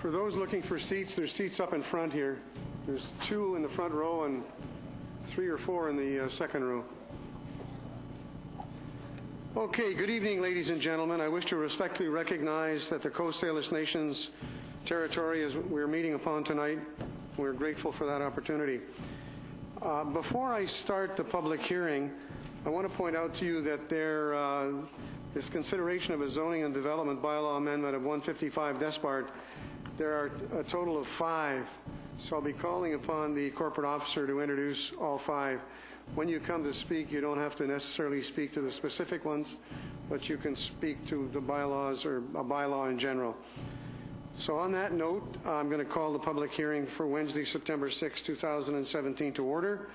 For those looking for seats, there's seats up in front here. There's 2 in the front row and 3 or 4 in the second row. Okay, good evening, ladies and gentlemen. I wish to respectfully recognize that the Coast Salish Nations territory is we're meeting upon tonight. We're grateful for that opportunity. Before I start the public hearing, I want to point out to you that there is consideration of a zoning and development bylaw amendment of 155 Despard. There are a total of 5, so I'll be calling upon the corporate officer to introduce all 5. When you come to speak, you don't have to necessarily speak to the specific ones, but you can speak to the bylaws or a bylaw in general. So on that note, I'm going to call the public hearing for Wednesday, September 6, 2017 to order.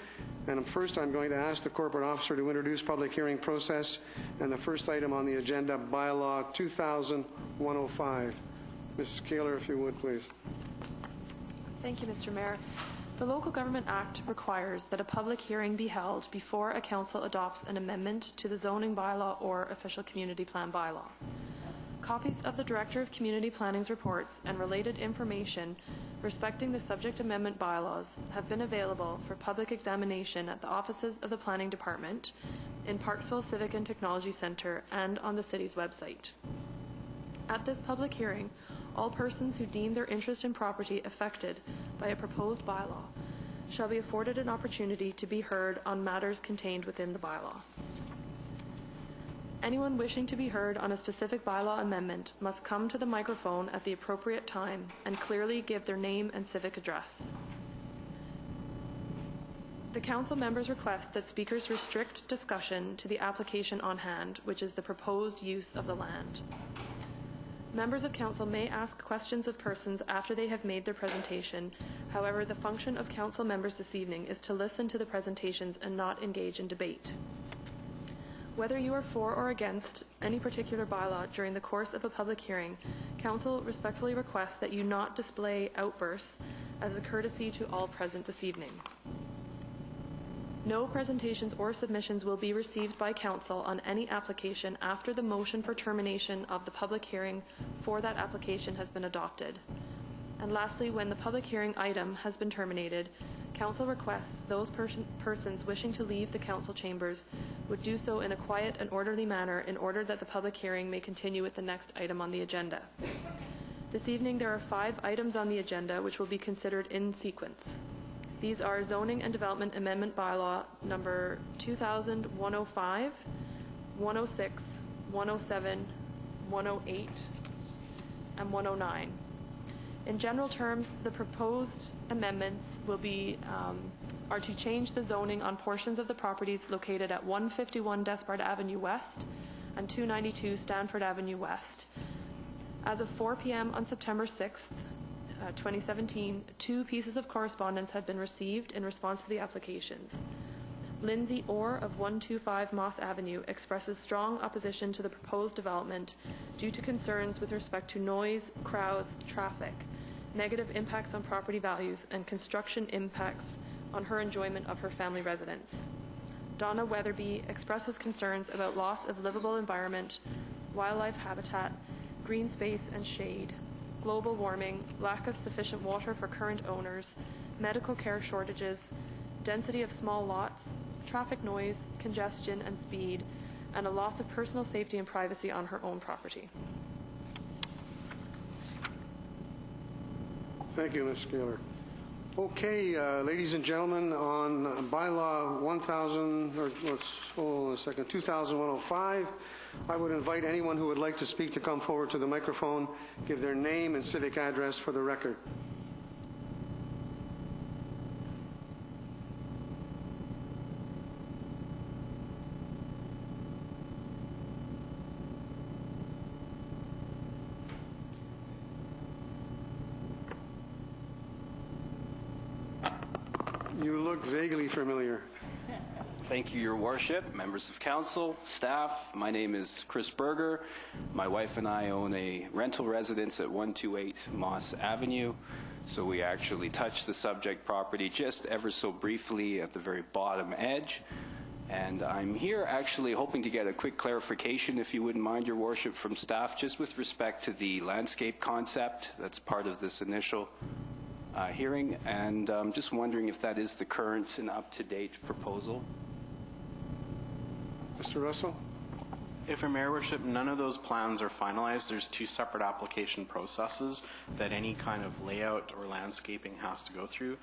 And first, I'm going to ask the corporate officer to introduce public hearing process and the first item on the agenda, Bylaw 201709061730wv300en. Mrs. Kaler, if you would, please. Thank you, Mr. Mayor. The Local Government Act requires that a public hearing be held before a council adopts an amendment to the zoning bylaw or official community plan bylaw. Copies of the Director of Community Planning's reports and related information respecting the subject amendment bylaws have been available for public examination at the offices of the Planning Department, in Parksville Civic and Technology Centre, and on the city's website. At this public hearing, all persons who deem their interest in property affected by a proposed bylaw shall be afforded an opportunity to be heard on matters contained within the bylaw. Anyone wishing to be heard on a specific bylaw amendment must come to the microphone at the appropriate time and clearly give their name and civic address. The Council members request that speakers restrict discussion to the application on hand, which is the proposed use of the land. Members of Council may ask questions of persons after they have made their presentation. However, the function of Council members this evening is to listen to the presentations and not engage in debate. Whether you are for or against any particular bylaw during the course of a public hearing, Council respectfully requests that you not display outbursts as a courtesy to all present this evening. No presentations or submissions will be received by Council on any application after the motion for termination of the public hearing for that application has been adopted. And lastly, when the public hearing item has been terminated, Council requests those persons wishing to leave the Council chambers would do so in a quiet and orderly manner in order that the public hearing may continue with the next item on the agenda. This evening there are 5 items on the agenda which will be considered in sequence. These are Zoning and Development Amendment Bylaw number 200105, 106, 107, 108, and 109. In general terms, the proposed amendments will be are to change the zoning on portions of the properties located at 151 Despard Avenue West and 292 Stanford Avenue West. As of 4 p.m. on September 6th, 2017, 2 pieces of correspondence have been received in response to the applications. Lindsay Orr of 125 Moss Avenue expresses strong opposition to the proposed development due to concerns with respect to noise, crowds, traffic, negative impacts on property values, and construction impacts on her enjoyment of her family residence. Donna Weatherby expresses concerns about loss of livable environment, wildlife habitat, green space and shade, global warming, lack of sufficient water for current owners, medical care shortages, density of small lots, traffic noise, congestion and speed, and a loss of personal safety and privacy on her own property. Thank you, Ms. Kaler. Okay, ladies and gentlemen, on bylaw 200105, I would invite anyone who would like to speak to come forward to the microphone, give their name and civic address for the record. You look vaguely familiar. Thank you, Your Worship, members of council, staff. My name is Chris Berger. My wife and I own a rental residence at 128 Moss Avenue. So we actually touched the subject property just ever so briefly at the very bottom edge. And I'm here actually hoping to get a quick clarification, if you wouldn't mind, Your Worship, from staff, just with respect to the landscape concept that's part of this initial hearing, and I'm just wondering if that is the current and up-to-date proposal. Mr. Russell? If Your Mayor Worship, none of those plans are finalized. There's two separate application processes that any kind of layout or landscaping has to go through.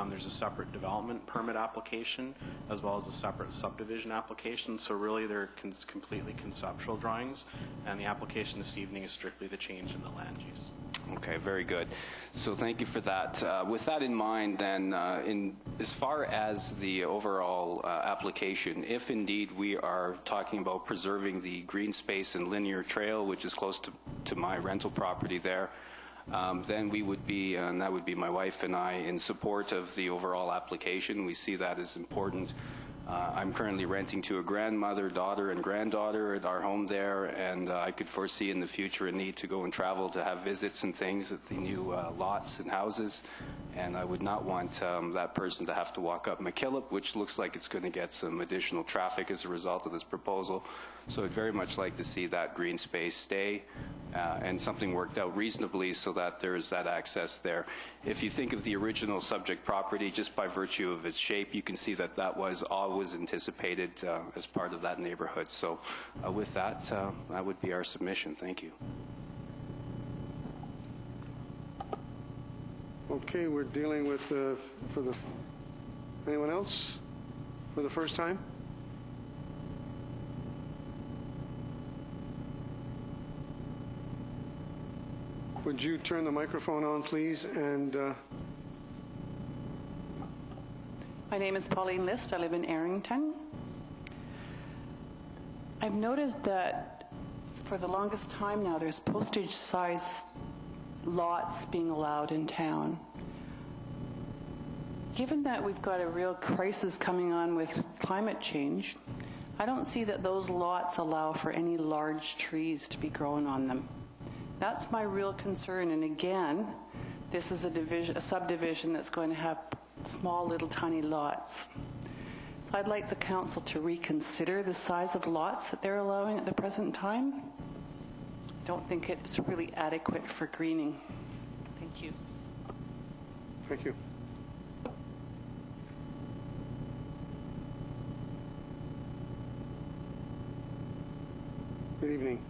There's a separate development permit application as well as a separate subdivision application. So really they're completely conceptual drawings, and the application this evening is strictly the change in the land use. Okay, very good. So thank you for that. With that in mind, then, as far as the overall application, if indeed we are talking about preserving the green space and linear trail, which is close to my rental property there, then we would be, and that would be my wife and I, in support of the overall application. We see that as important. I'm currently renting to a grandmother, daughter, and granddaughter at our home there, and I could foresee in the future a need to go and travel to have visits and things at the new lots and houses, and I would not want that person to have to walk up McKillop, which looks like it's going to get some additional traffic as a result of this proposal. So I'd very much like to see that green space stay and something worked out reasonably so that there's that access there. If you think of the original subject property, just by virtue of its shape, you can see that that was always anticipated as part of that neighborhood. So with that, that would be our submission. Thank you. Okay, we're dealing with, anyone else for the first time? Would you turn the microphone on, please? And my name is Pauline List. I live in Arrington. I've noticed that for the longest time now, there's postage-size lots being allowed in town. Given that we've got a real crisis coming on with climate change, I don't see that those lots allow for any large trees to be growing on them. That's my real concern. And again, this is a subdivision that's going to have small little tiny lots. So I'd like the council to reconsider the size of lots that they're allowing at the present time. Don't think it's really adequate for greening. Thank you. thank you. Good evening.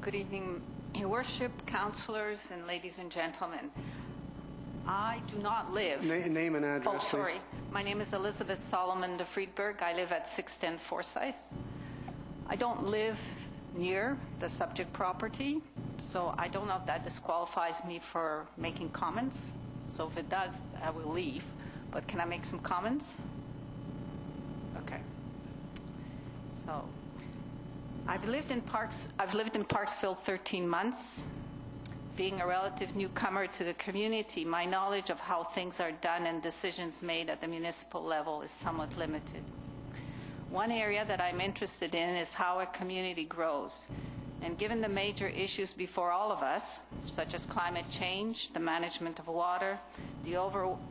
Good evening, Your Worship, councillors, and ladies and gentlemen. I do not live... Name and address, Oh, sorry. please. My name is Elizabeth Solomon de Friedberg. I live at 610 Forsyth. I don't live near the subject property, so I don't know if that disqualifies me for making comments. So if it does, I will leave. But can I make some comments? Okay. So... I've lived in Parksville 13 months. Being a relative newcomer to the community, my knowledge of how things are done and decisions made at the municipal level is somewhat limited. One area that I'm interested in is how a community grows. And given the major issues before all of us, such as climate change, the management of water, the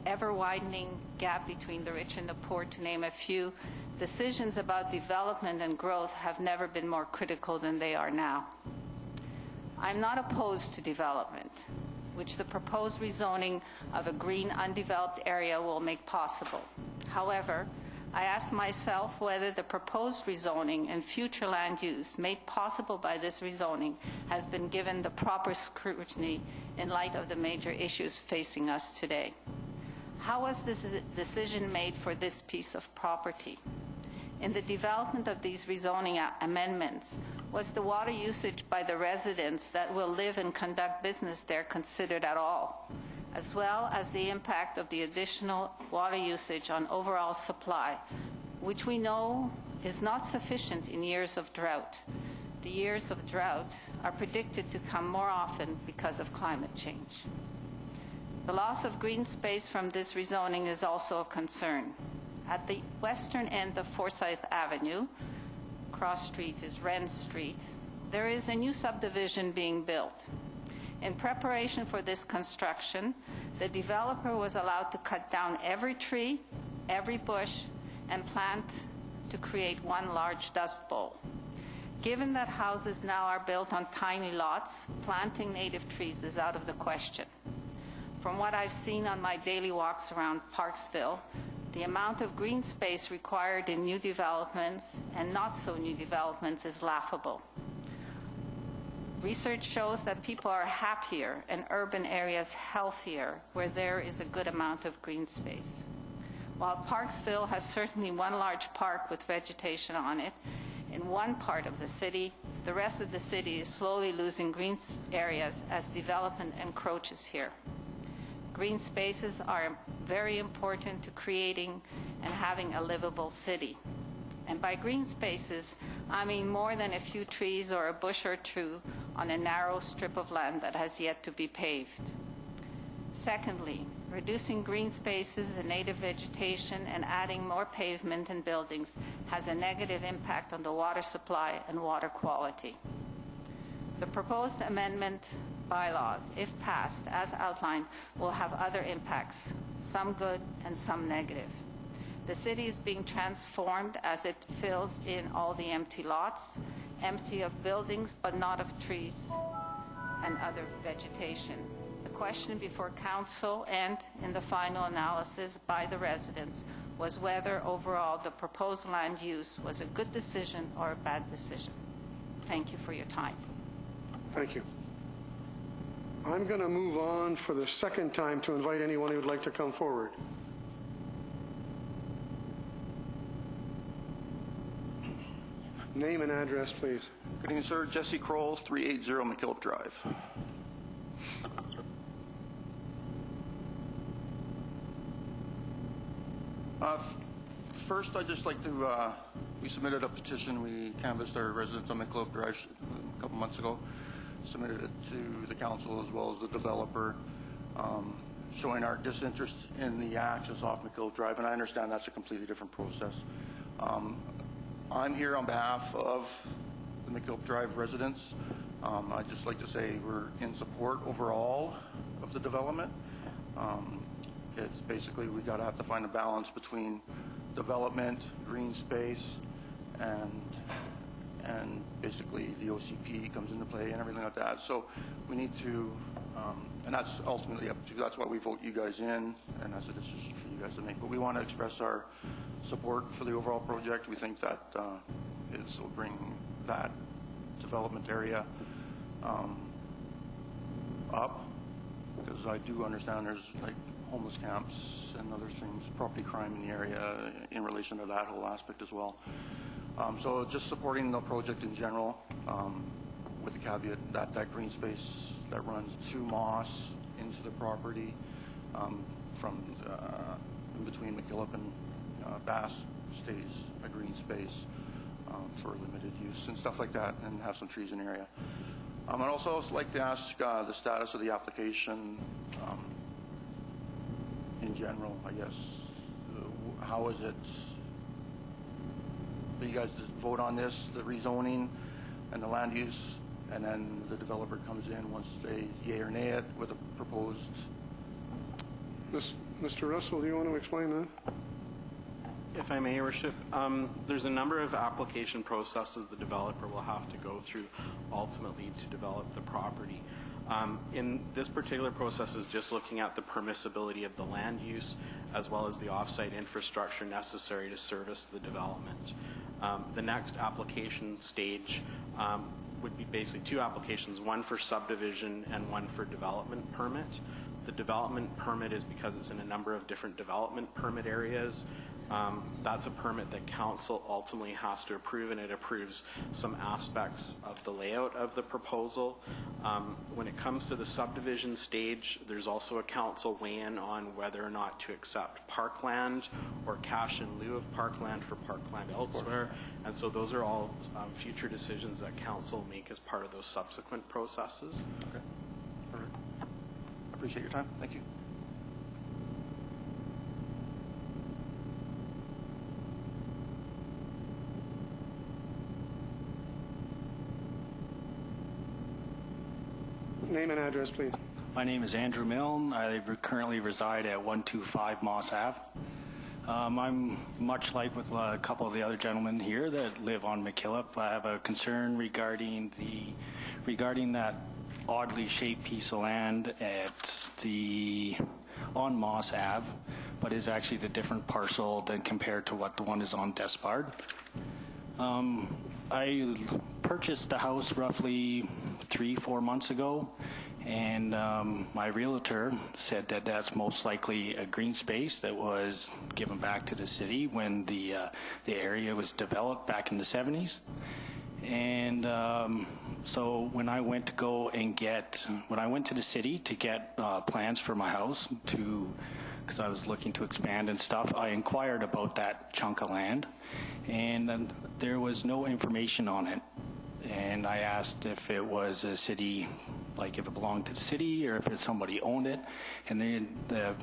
ever-widening gap between the rich and the poor, to name a few, decisions about development and growth have never been more critical than they are now. I'm not opposed to development, which the proposed rezoning of a green undeveloped area will make possible. However, I ask myself whether the proposed rezoning and future land use made possible by this rezoning has been given the proper scrutiny in light of the major issues facing us today. How was this decision made for this piece of property? In the development of these rezoning amendments, was the water usage by the residents that will live and conduct business there considered at all, as well as the impact of the additional water usage on overall supply, which we know is not sufficient in years of drought. The years of drought are predicted to come more often because of climate change. The loss of green space from this rezoning is also a concern. At the western end of Forsyth Avenue, cross street is Wren Street, there is a new subdivision being built. In preparation for this construction, the developer was allowed to cut down every tree every bush and plant to create one large dust bowl. Given that houses now are built on tiny lots, planting native trees is out of the question. From what I've seen on my daily walks around Parksville, the amount of green space required in new developments and not so new developments is laughable. Research shows that people are happier and urban areas healthier where there is a good amount of green space. While Parksville has certainly one large park with vegetation on it, in one part of the city, the rest of the city is slowly losing green areas as development encroaches here. Green spaces are very important to creating and having a livable city. And by green spaces, I mean more than a few trees or a bush or two on a narrow strip of land that has yet to be paved. Secondly, reducing green spaces and native vegetation and adding more pavement and buildings has a negative impact on the water supply and water quality. The proposed amendment bylaws, if passed as outlined, will have other impacts, some good and some negative. The city is being transformed as it fills in all the empty lots, empty of buildings but not of trees and other vegetation. The question before council and in the final analysis by the residents was whether overall the proposed land use was a good decision or a bad decision. Thank you for your time. Thank you. I'm going to move on for the second time to invite anyone who would like to come forward. Name and address, please. Good evening, sir. Jesse Kroll, 380 McKillop Drive. First, I'd just like to, we submitted a petition. We canvassed our residents on McKillop Drive a couple months ago, submitted it to the council as well as the developer, showing our disinterest in the access off McKillop Drive, and I understand that's a completely different process. I'm here on behalf of the McKillop Drive residents. I'd just like to say we're in support overall of the development. It's basically we got to have to find a balance between development, green space, and basically the OCP comes into play and everything like that. So we need to, and that's ultimately up to, that's why we vote you guys in, and that's a decision for you guys to make. But we want to express our support for the overall project. We think that it will bring that development area up, because I do understand there's like homeless camps and other things, property crime in the area in relation to that whole aspect as well. So just supporting the project in general, with the caveat that that green space that runs to Moss into the property from in between McKillop and Bass stays a green space for limited use and stuff like that, and have some trees in the area. I'd also like to ask the status of the application in general, I guess. How is it? Do you guys just vote on this, the rezoning and the land use, and then the developer comes in once they yay or nay it with a proposed? Mr. Russell, do you want to explain that? If I may, Your Worship, there's a number of application processes the developer will have to go through ultimately to develop the property. In this particular process is just looking at the permissibility of the land use as well as the off-site infrastructure necessary to service the development. The next application stage would be basically two applications, one for subdivision and one for development permit. The development permit is because it's in a number of different development permit areas. That's a permit that council ultimately has to approve, and it approves some aspects of the layout of the proposal. When it comes to the subdivision stage, there's also a council weigh-in on whether or not to accept parkland or cash in lieu of parkland for parkland elsewhere. And so those are all future decisions that council will make as part of those subsequent processes. Okay. Perfect. I appreciate your time. Thank you. Name and address, please. My name is Andrew Milne. I currently reside at 125 Moss Ave. I'm much like with a couple of the other gentlemen here that live on McKillop. I have a concern regarding that oddly shaped piece of land on Moss Ave, but is actually the different parcel than compared to what the one is on Despard. I purchased the house roughly 3-4 months ago, and my realtor said that that's most likely a green space that was given back to the city when the area was developed back in the 70s. And so when I went to the city to get plans for my house because I was looking to expand and stuff, I inquired about that chunk of land, and there was no information on it. And I asked if it was a city, like if it belonged to the city or if somebody owned it. And then the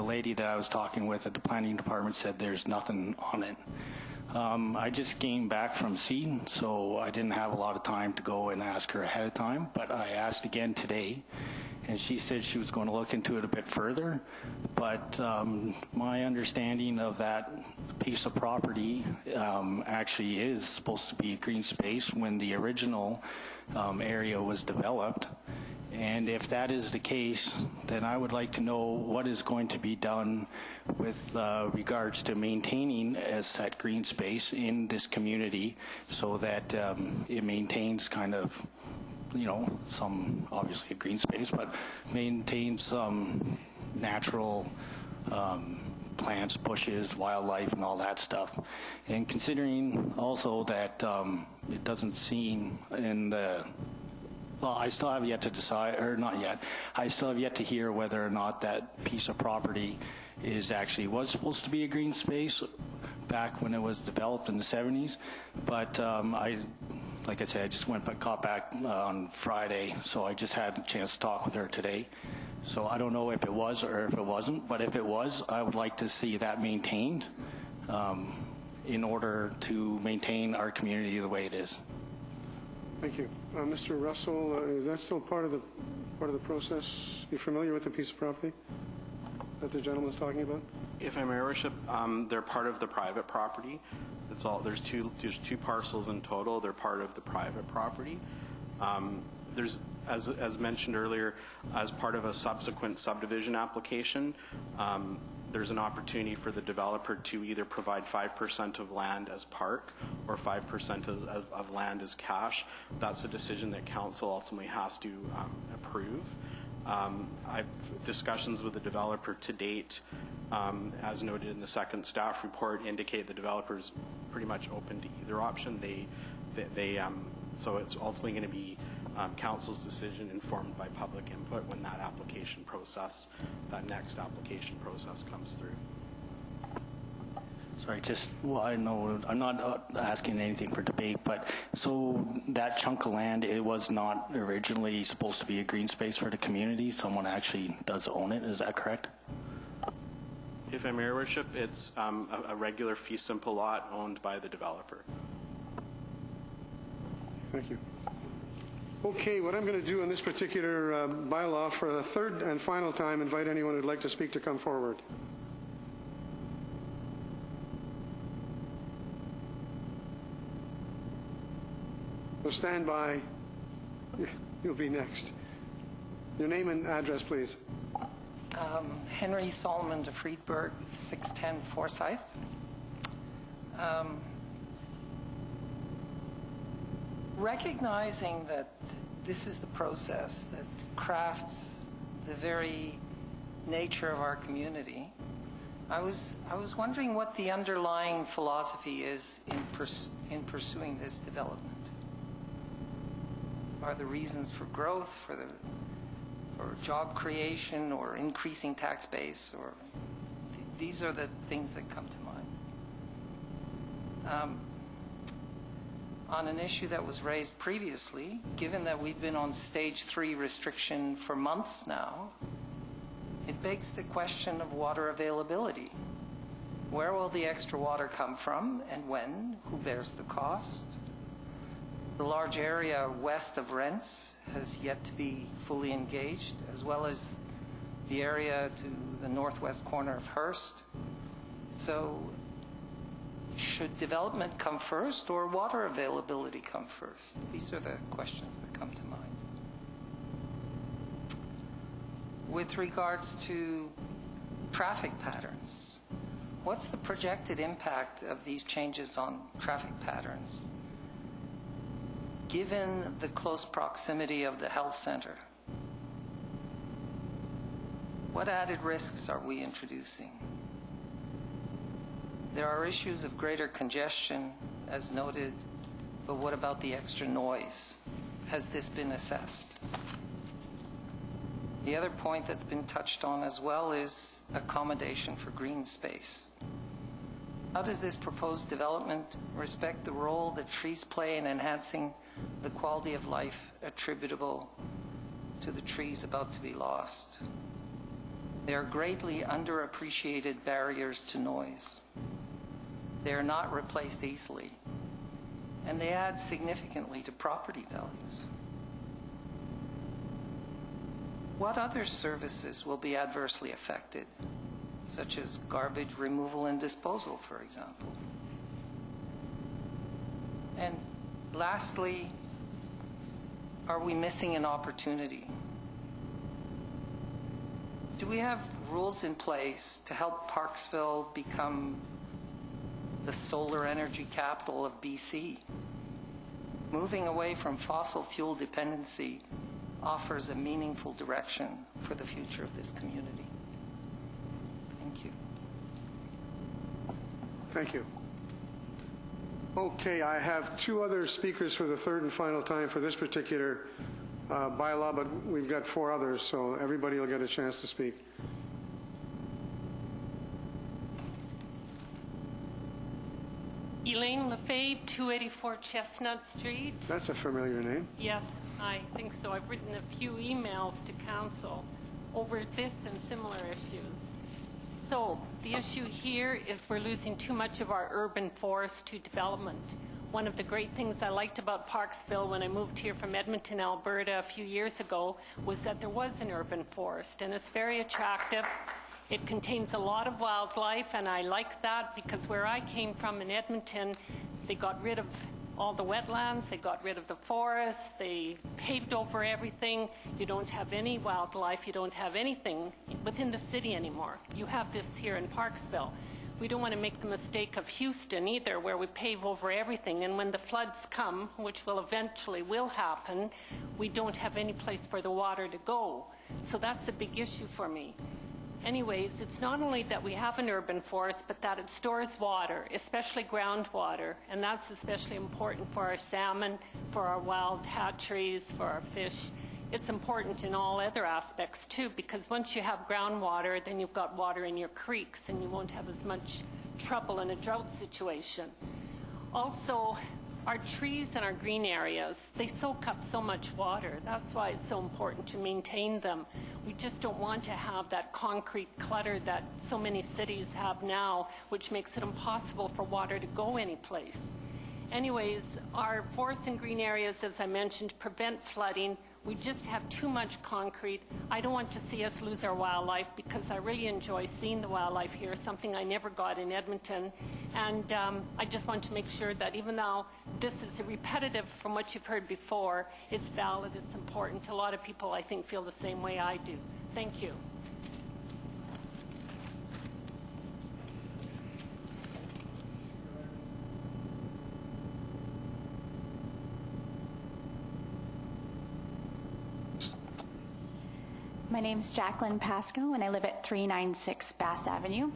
lady that I was talking with at the planning department said there's nothing on it. I just came back from sea, so I didn't have a lot of time to go and ask her ahead of time, but I asked again today, and she said she was going to look into it a bit further. But my understanding of that piece of property actually is supposed to be a green space when the original area was developed. And if that is the case, then I would like to know what is going to be done with regards to maintaining as that green space in this community so that it maintains kind of, some, obviously a green space, but maintains some natural plants, bushes, wildlife, and all that stuff. And considering also that it doesn't seem in the I still have yet to decide, or not yet. I still have yet to hear whether or not that piece of property was supposed to be a green space back when it was developed in the 70s. But like I said, I just got back on Friday, so I just had a chance to talk with her today. So I don't know if it was or if it wasn't, but if it was, I would like to see that maintained in order to maintain our community the way it is. Thank you. Mr. Russell, is that still part of the process? You familiar with the piece of property that the gentleman is talking about? If I may, Your Worship, they're part of the private property. That's all. There's two parcels in total. They're part of the private property. There's, as mentioned earlier, as part of a subsequent subdivision application, there's an opportunity for the developer to either provide 5% of land as park or 5% of land as cash. That's a decision that council ultimately has to approve. I've discussions with the developer to date, as noted in the second staff report, indicate the developer is pretty much open to either option. So it's ultimately going to be council's decision informed by public input when that next application process comes through. Sorry, I know I'm not asking anything for debate, but so that chunk of land, it was not originally supposed to be a green space for the community. Someone actually does own it. Is that correct? If I may, Your Worship, it's a regular fee simple lot owned by the developer. Thank you. Okay, what I'm going to do in this particular bylaw for the third and final time, invite anyone who'd like to speak to come forward. So stand by. You'll be next. Your name and address, please. Henry Solomon de Friedberg, 610 Forsyth. Recognizing that this is the process that crafts the very nature of our community, I was wondering what the underlying philosophy is in pursuing this development. Are the reasons for growth, for job creation, or increasing tax base, or these are the things that come to mind. On an issue that was raised previously, given that we've been on stage 3 restriction for months now, it begs the question of water availability. Where will the extra water come from and when? Who bears the cost? The large area west of Rents has yet to be fully engaged, as well as the area to the northwest corner of Hearst. So should development come first or water availability come first? These are the questions that come to mind. With regards to traffic patterns, what's the projected impact of these changes on traffic patterns, given the close proximity of the health center? What added risks are we introducing? There are issues of greater congestion, as noted, but what about the extra noise? Has this been assessed? The other point that's been touched on as well is accommodation for green space. How does this proposed development respect the role that trees play in enhancing the quality of life attributable to the trees about to be lost? They are greatly underappreciated barriers to noise. They are not replaced easily, and they add significantly to property values. What other services will be adversely affected, such as garbage removal and disposal, for example? And lastly, are we missing an opportunity? Do we have rules in place to help Parksville become the solar energy capital of BC? Moving away from fossil fuel dependency offers a meaningful direction for the future of this community. Thank you. Thank you. Okay, I have two other speakers for the third and final time for this particular bylaw, but we've got four others, so everybody will get a chance to speak. Elaine Lefebvre, 284 Chestnut Street. That's a familiar name. Yes, I think so. I've written a few emails to council over this and similar issues. So the issue here is we're losing too much of our urban forest to development. One of the great things I liked about Parksville when I moved here from Edmonton, Alberta a few years ago was that there was an urban forest, and it's very attractive. It contains a lot of wildlife, and I like that because where I came from in Edmonton, they got rid of all the wetlands, they got rid of the forest, they paved over everything. You don't have any wildlife, you don't have anything within the city anymore. You have this here in Parksville. We don't want to make the mistake of Houston either, where we pave over everything, and when the floods come, which will eventually happen, we don't have any place for the water to go. So that's a big issue for me. Anyways, it's not only that we have an urban forest, but that it stores water, especially groundwater, and that's especially important for our salmon, for our wild hatcheries, for our fish. It's important in all other aspects too, because once you have groundwater, then you've got water in your creeks, and you won't have as much trouble in a drought situation. Also, our trees and our green areas, they soak up so much water. That's why it's so important to maintain them. We just don't want to have that concrete clutter that so many cities have now, which makes it impossible for water to go anyplace. Anyways, our forests and green areas, as I mentioned, prevent flooding. We just have too much concrete. I don't want to see us lose our wildlife because I really enjoy seeing the wildlife here, something I never got in Edmonton. And I just want to make sure that even though this is repetitive from what you've heard before, it's valid, it's important. A lot of people, I think, feel the same way I do. Thank you. My name's Jacqueline Pasco, and I live at 396 Bass Avenue.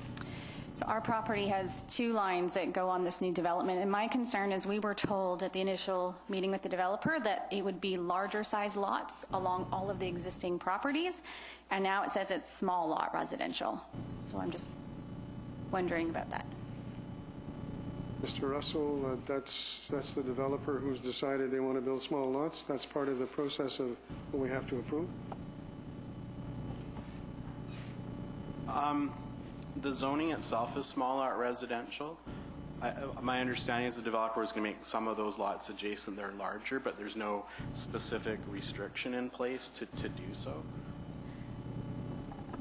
So our property has two lines that go on this new development, and my concern is we were told at the initial meeting with the developer that it would be larger size lots along all of the existing properties, and now it says it's small lot residential. So I'm just wondering about that. Mr. Russell, that's the developer who's decided they want to build small lots. That's part of the process of what we have to approve. The zoning itself is small lot residential. My understanding is the developer is going to make some of those lots adjacent, they're larger, but there's no specific restriction in place to do so.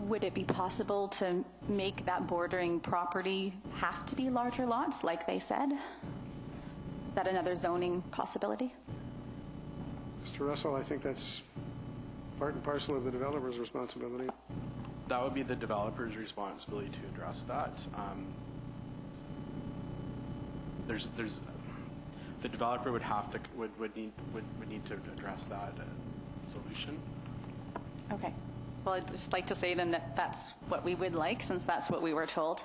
would it be possible to make that bordering property have to be larger lots, like they said? Is that another zoning possibility? Mr. Russell, I think that's part and parcel of the developer's responsibility. That would be the developer's responsibility to address that. The developer would need to address that solution. Okay. Well, I'd just like to say then that that's what we would like, since that's what we were told.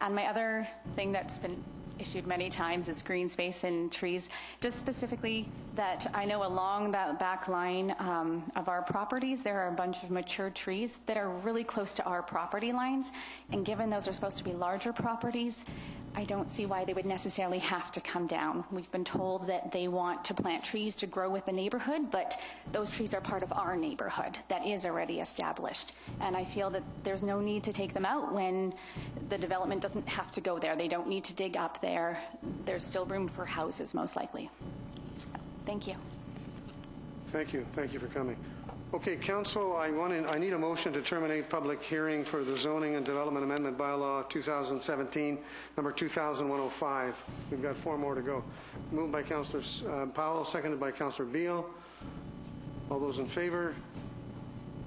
And my other thing that's been issued many times is green space and trees. Just specifically that I know along that back line of our properties, there are a bunch of mature trees that are really close to our property lines. And given those are supposed to be larger properties, I don't see why they would necessarily have to come down. We've been told that they want to plant trees to grow with the neighborhood, but those trees are part of our neighborhood that is already established. And I feel that there's no need to take them out when the development doesn't have to go there. They don't need to dig up there. There's still room for houses, most likely. Thank you. Thank you. Thank you for coming. Okay, Council, I need a motion to terminate public hearing for the Zoning and Development Amendment Bylaw 2017, number 200105. We've got 4 more to go. Moved by Councillor Powell, seconded by Councillor Beal. All those in favor?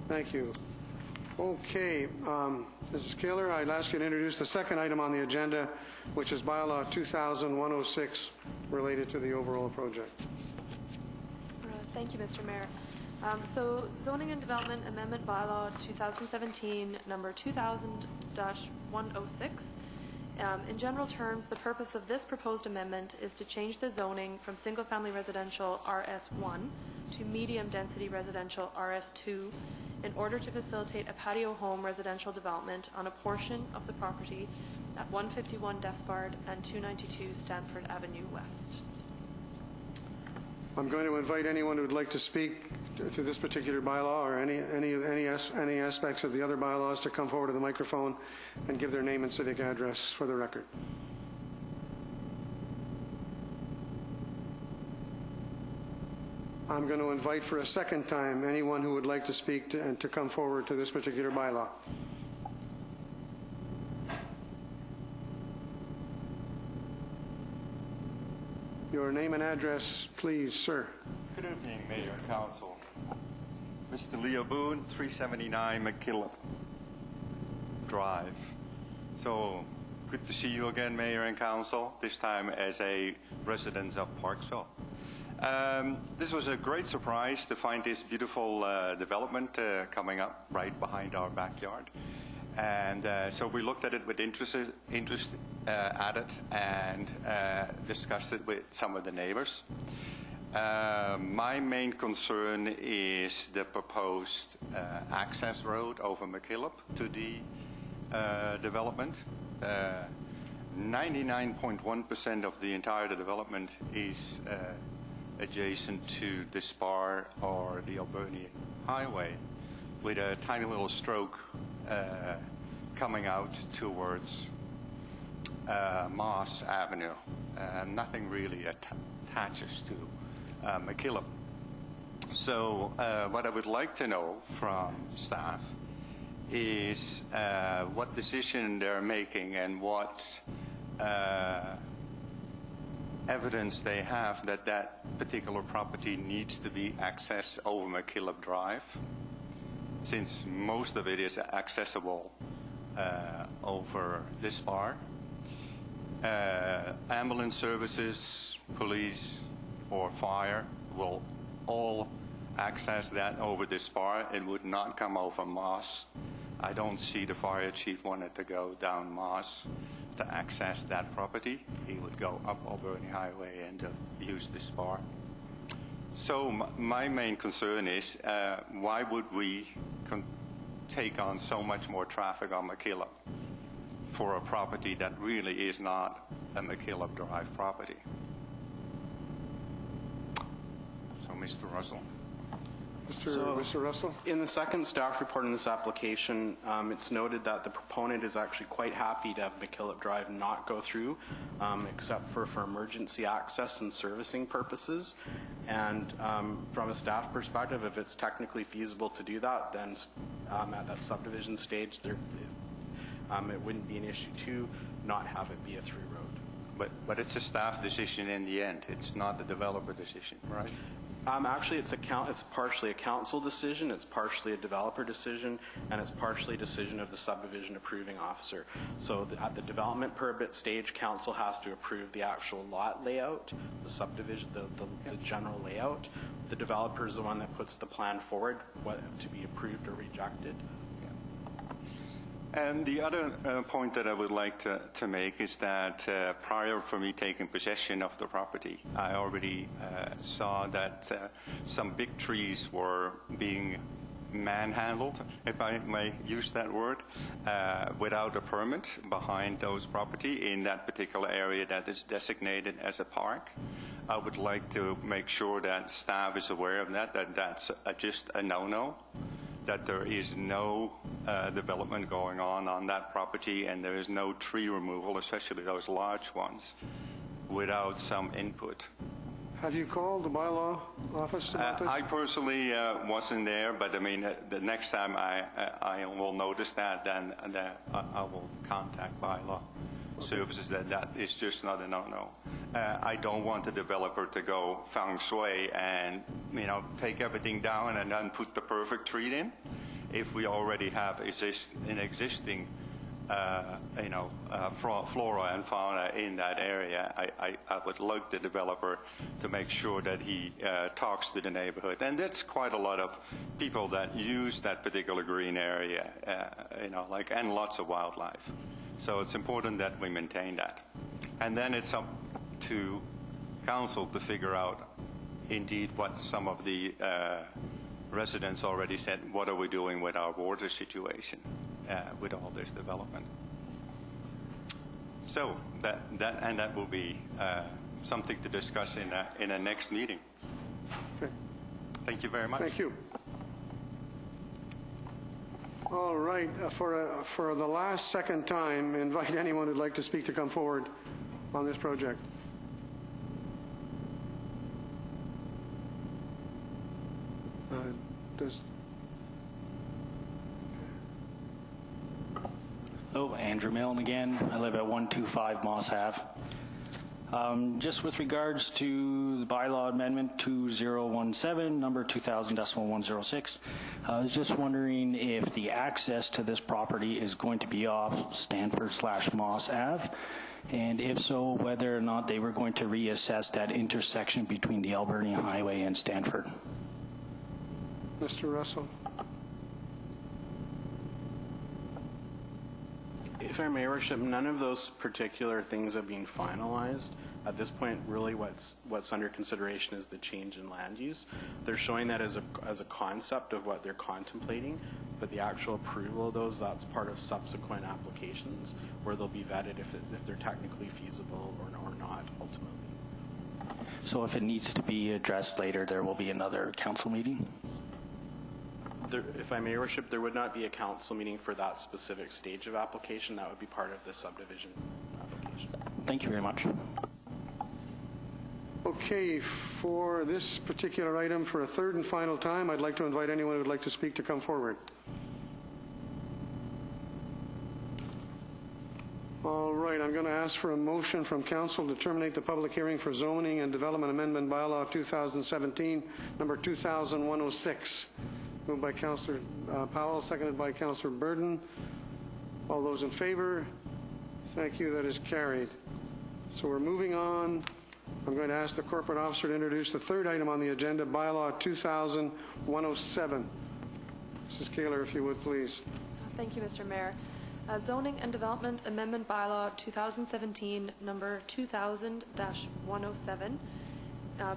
Thank you. Okay, Mrs. Kaler, I'd ask you to introduce the second item on the agenda, which is Bylaw 200106, related to the overall project. Thank you, Mr. Mayor. So Zoning and Development Amendment Bylaw 2017, number 2000-106. In general terms, the purpose of this proposed amendment is to change the zoning from single-family residential RS1 to medium-density residential RS2 in order to facilitate a patio home residential development on a portion of the property at 151 Despard and 292 Stanford Avenue West. I'm going to invite anyone who would like to speak to this particular bylaw or any aspects of the other bylaws to come forward to the microphone and give their name and civic address for the record. I'm going to invite for a second time anyone who would like to speak and to come forward to this particular bylaw. Your name and address, please, sir. Good evening, Mayor and Council. Mr. Leo Boone, 379 McKillop Drive. So, good to see you again, Mayor and Council, this time as a resident of Parksville. This was a great surprise to find this beautiful development coming up right behind our backyard. And so we looked at it with interest at it and discussed it with some of the neighbors. My main concern is the proposed access road over McKillop to the development. 99.1% of the entire development is adjacent to the Spar or the Alberni Highway, with a tiny little stroke coming out towards Moss Avenue. Nothing really attaches to McKillop. So what I would like to know from staff is what decision they're making and what evidence they have that that particular property needs to be accessed over McKillop Drive, since most of it is accessible over this bar. Ambulance services, police, or fire will all access that over this bar. It would not come over Moss. I don't see the fire chief wanted to go down Moss to access that property. He would go up Alberni Highway and use this bar. So my main concern is why would we take on so much more traffic on McKillop for a property that really is not a McKillop Drive property? So, Mr. Russell. Mr. Russell? In the second staff report in this application, it's noted that the proponent is actually quite happy to have McKillop Drive not go through, except for emergency access and servicing purposes. And from a staff perspective, if it's technically feasible to do that, then at that subdivision stage, it wouldn't be an issue to not have it be a through road. But it's a staff decision in the end. It's not the developer decision, right? Actually, it's partially a council decision, it's partially a developer decision, and it's partially a decision of the subdivision approving officer. So at the development permit stage, council has to approve the actual lot layout, the subdivision, the general layout. The developer is the one that puts the plan forward, to be approved or rejected. And the other point that I would like to make is that prior for me taking possession of the property, I already saw that some big trees were being manhandled, if I may use that word, without a permit behind those property in that particular area that is designated as a park. I would like to make sure that staff is aware of that that's just a no-no, that there is no development going on that property, and there is no tree removal, especially those large ones, without some input. Have you called the BYLAW office about this? I personally wasn't there, but I mean, the next time I will notice that, then I will contact BYLAW services that is just not a no-no. I don't want the developer to go feng shui and take everything down and then put the perfect tree in. If we already have an existing flora and fauna in that area, I would like the developer to make sure that he talks to the neighborhood. And that's quite a lot of people that use that particular green area, and lots of wildlife. So it's important that we maintain that. And then it's up to council to figure out indeed what some of the residents already said, what are we doing with our water situation with all this development. So that will be something to discuss in a next meeting. Okay. Thank you very much. Thank you. All right, for the last second time, invite anyone who'd like to speak to come forward on this project. Hello, Andrew Milne again. I live at 125 Moss Ave. Just with regards to the bylaw amendment 2017, number 2000.106, I was just wondering if the access to this property is going to be off Stanford/Moss Ave, and if so, whether or not they were going to reassess that intersection between the Albernia Highway and Stanford. Mr. Russell. If I may, Worship, none of those particular things have been finalized. At this point, really what's under consideration is the change in land use. They're showing that as a concept of what they're contemplating, but the actual approval of those, that's part of subsequent applications where they'll be vetted if they're technically feasible or not, ultimately. So if it needs to be addressed later, there will be another council meeting? If I may, Worship, there would not be a council meeting for that specific stage of application. That would be part of the subdivision application. Thank you very much. Okay, for this particular item, for a third and final time, I'd like to invite anyone who would like to speak to come forward. All right, I'm going to ask for a motion from council to terminate the public hearing for zoning and development amendment bylaw 2017, number 200106. Moved by Councillor Powell, seconded by Councillor Burden. All those in favor? Thank you. That is carried. So we're moving on. I'm going to ask the corporate officer to introduce the third item on the agenda, bylaw 2000-107. Mrs. Kaler, if you would, please. Thank you, Mr. Mayor. Zoning and Development Amendment Bylaw 2017, number 2000-107,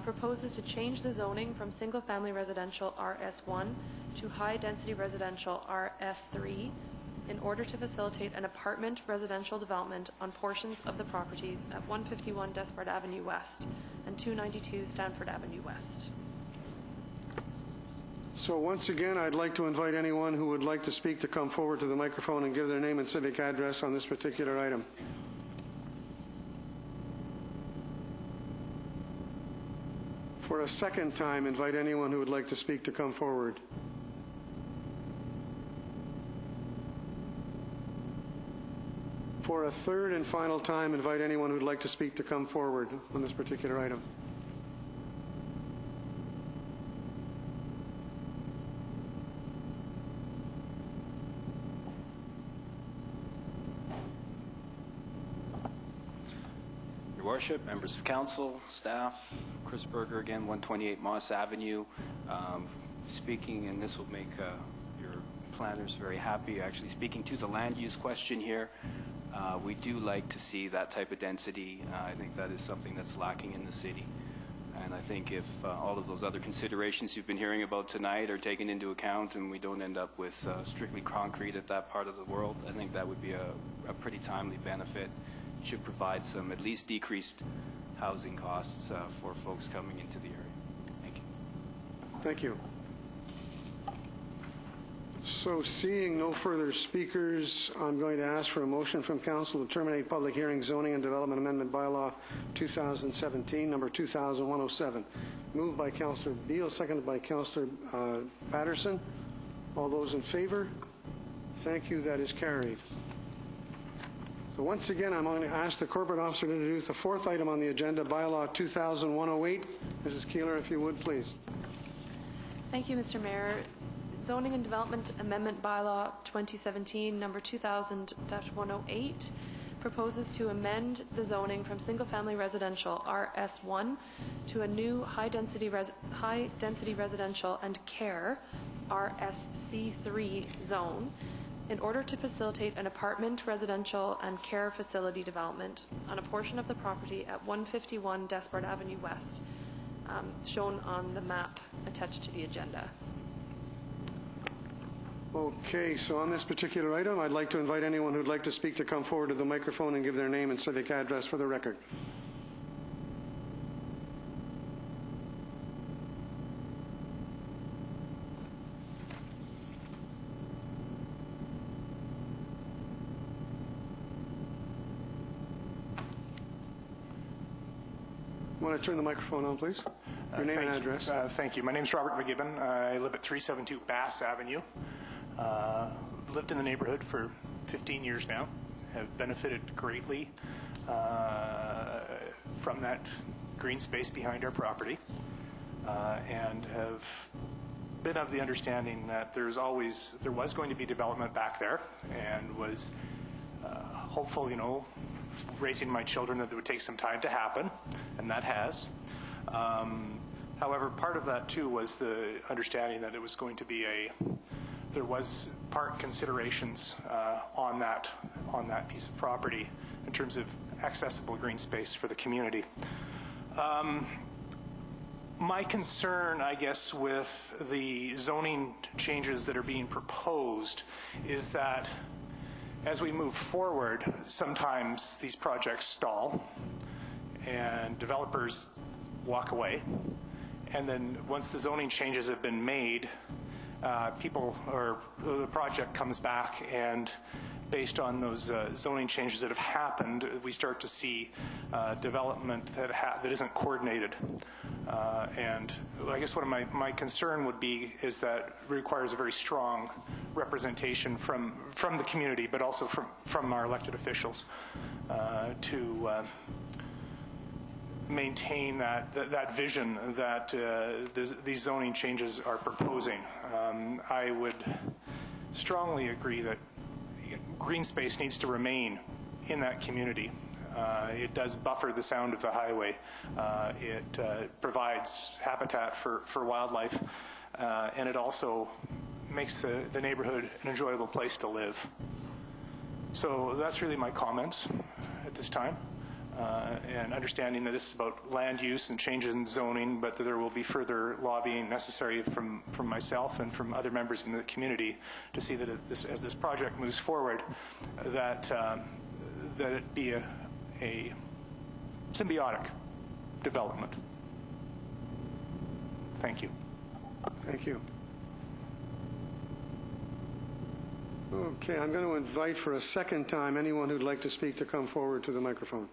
proposes to change the zoning from single-family residential RS1 to high-density residential RS3 in order to facilitate an apartment residential development on portions of the properties at 151 Despard Avenue West and 292 Stanford Avenue West. So once again, I'd like to invite anyone who would like to speak to come forward to the microphone and give their name and civic address on this particular item. For a second time, invite anyone who would like to speak to come forward. For a third and final time, invite anyone who would like to speak to come forward on this particular item. Your Worship, members of council, staff, Chris Berger again, 128 Moss Avenue. Speaking, and this will make your planners very happy, actually speaking to the land use question here. We do like to see that type of density. I think that is something that's lacking in the city. And I think if all of those other considerations you've been hearing about tonight are taken into account and we don't end up with strictly concrete at that part of the world, I think that would be a pretty timely benefit. Should provide some at least decreased housing costs for folks coming into the area. Thank you. Thank you. So seeing no further speakers, I'm going to ask for a motion from council to terminate public hearing zoning and development amendment bylaw 2017, number 2017. Moved by Councillor Beal, seconded by Councillor Patterson. All those in favor? Thank you. That is carried. So once again, I'm going to ask the corporate officer to introduce the fourth item on the agenda, bylaw 201709061730wv300en. Mrs. Keeler, if you would, please. Thank you, Mr. Mayor. Zoning and Development Amendment Bylaw 2017, number 2000-108, proposes to amend the zoning from single-family residential RS1 to a new high-density residential and care RSC3 zone in order to facilitate an apartment, residential, and care facility development on a portion of the property at 151 Despard Avenue West, shown on the map attached to the agenda. Okay, so on this particular item, I'd like to invite anyone who'd like to speak to come forward to the microphone and give their name and civic address for the record. Want to turn the microphone on, please? Your name and address. Thank you. My name is Robert McGibbon. I live at 372 Bass Avenue. Lived in the neighborhood for 15 years now. Have benefited greatly from that green space behind our property, and have been of the understanding that there was going to be development back there, and was hopeful, raising my children, that it would take some time to happen, and that has. However, part of that too was the understanding that it was going to be there was park considerations on that piece of property in terms of accessible green space for the community. My concern, I guess, with the zoning changes that are being proposed is that as we move forward, sometimes these projects stall and developers walk away. And then once the zoning changes have been made, the project comes back, and based on those zoning changes that have happened, we start to see development that isn't coordinated. And I guess what my concern would be is that it requires a very strong representation from the community, but also from our elected officials to maintain that vision that these zoning changes are proposing. I would strongly agree that green space needs to remain in that community. It does buffer the sound of the highway. It provides habitat for wildlife, and it also makes the neighborhood an enjoyable place to live. So that's really my comments at this time. And understanding that this is about land use and changes in zoning, but that there will be further lobbying necessary from myself and from other members in the community to see that as this project moves forward, that it be a symbiotic development. Thank you. Thank you. Okay, I'm going to invite for a second time anyone who'd like to speak to come forward to the microphone.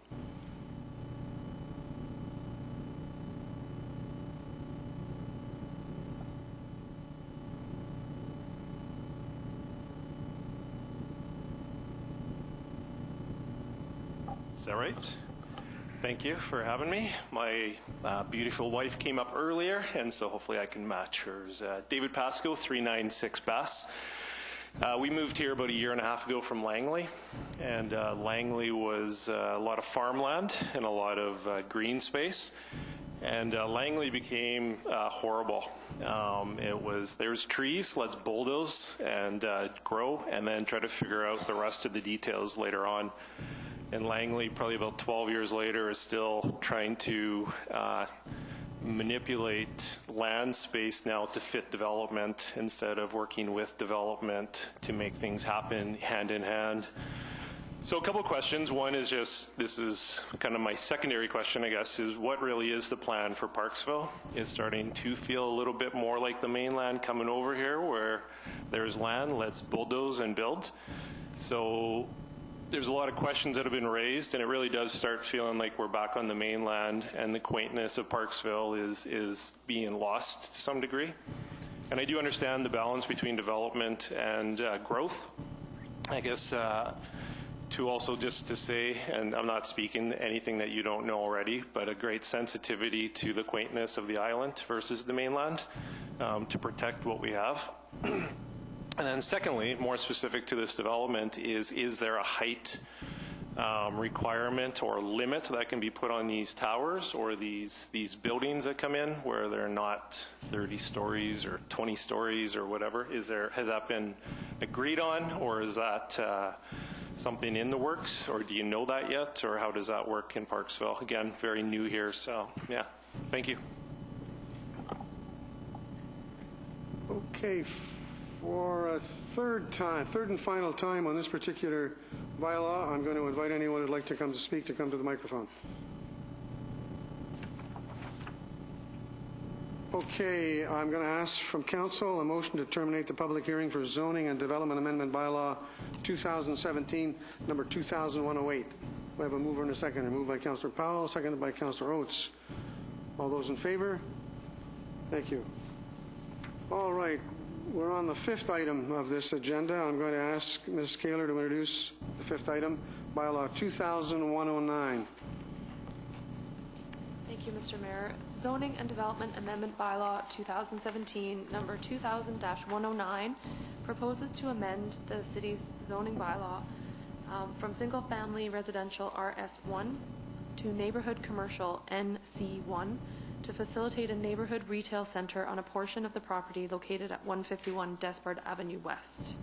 Is that right? Thank you for having me. My beautiful wife came up earlier, and so hopefully I can match hers. David Pasco, 396 Bass. We moved here about a year and a half ago from Langley, and Langley was a lot of farmland and a lot of green space, and Langley became horrible. There's trees, let's bulldoze and grow, and then try to figure out the rest of the details later on. And Langley, probably about 12 years later, is still trying to manipulate land space now to fit development instead of working with development to make things happen hand in hand. So a couple of questions. One is just, this is kind of my secondary question, I guess, is what really is the plan for Parksville? It's starting to feel a little bit more like the mainland coming over here where there's land, let's bulldoze and build. So there's a lot of questions that have been raised, and it really does start feeling like we're back on the mainland, and the quaintness of Parksville is being lost to some degree. And I do understand the balance between development and growth. I guess to also just to say, and I'm not speaking anything that you don't know already, but a great sensitivity to the quaintness of the island versus the mainland to protect what we have. And then secondly, more specific to this development, is there a height requirement or limit that can be put on these towers or these buildings that come in where they're not 30 stories or 20 stories or whatever? Has that been agreed on, or is that something in the works, or do you know that yet, or how does that work in Parksville? Again, very new here, so yeah, thank you. Okay. For a third and final time on this particular bylaw, I'm going to invite anyone who'd like to come to speak to come to the microphone. Okay, I'm going to ask from council a motion to terminate the public hearing for zoning and development amendment bylaw 2017 number 200108. We have a mover and a seconder. Moved by Councillor Powell, seconded by Councillor Oates. All those in favor? Thank you. All right. We're on the fifth item of this agenda. I'm going to ask Ms. Kaler to introduce the fifth item, bylaw 200109. Thank you, Mr. Mayor. Zoning and Development Amendment Bylaw 2017 number 2000-109 proposes to amend the city's zoning bylaw from single-family residential RS1 to neighborhood commercial NC1 to facilitate a neighborhood retail center on a portion of the property located at 151 Despard Avenue West.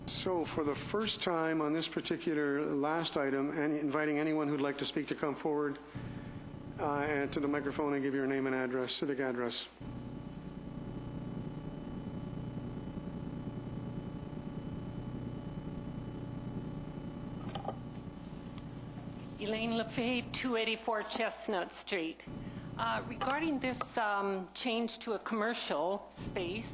So for the first time on this particular last item, and inviting anyone who'd like to speak to come forward and to the microphone and give your name and address, civic address. Elaine Lefebvre, 284 Chestnut Street. Regarding this change to a commercial space,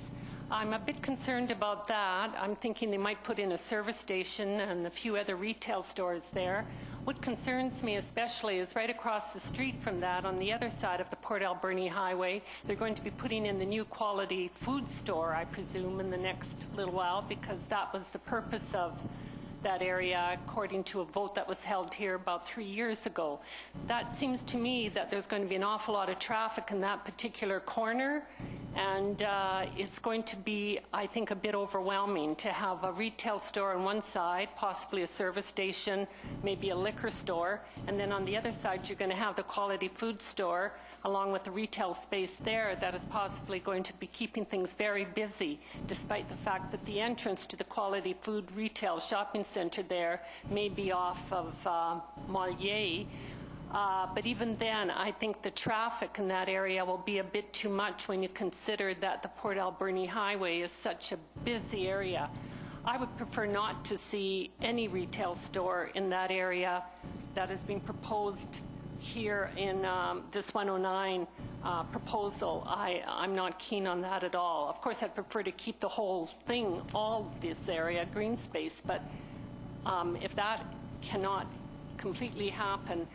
I'm a bit concerned about that. I'm thinking they might put in a service station and a few other retail stores there. What concerns me especially is right across the street from that, on the other side of the Port Alberni Highway, they're going to be putting in the new quality food store, I presume, in the next little while, because that was the purpose of that area, according to a vote that was held here about 3 years ago. That seems to me that there's going to be an awful lot of traffic in that particular corner, and it's going to be, I think, a bit overwhelming to have a retail store on one side, possibly a service station, maybe a liquor store, and then on the other side you're going to have the quality food store along with the retail space there that is possibly going to be keeping things very busy, despite the fact that the entrance to the quality food retail shopping center there may be off of Molière. But even then, I think the traffic in that area will be a bit too much when you consider that the Port Alberni Highway is such a busy area. I would prefer not to see any retail store in that area that has been proposed here in this 109. proposal. I'm not keen on that at all. Of course, I'd prefer to keep the whole thing, all this area, green space, but if that cannot completely happen,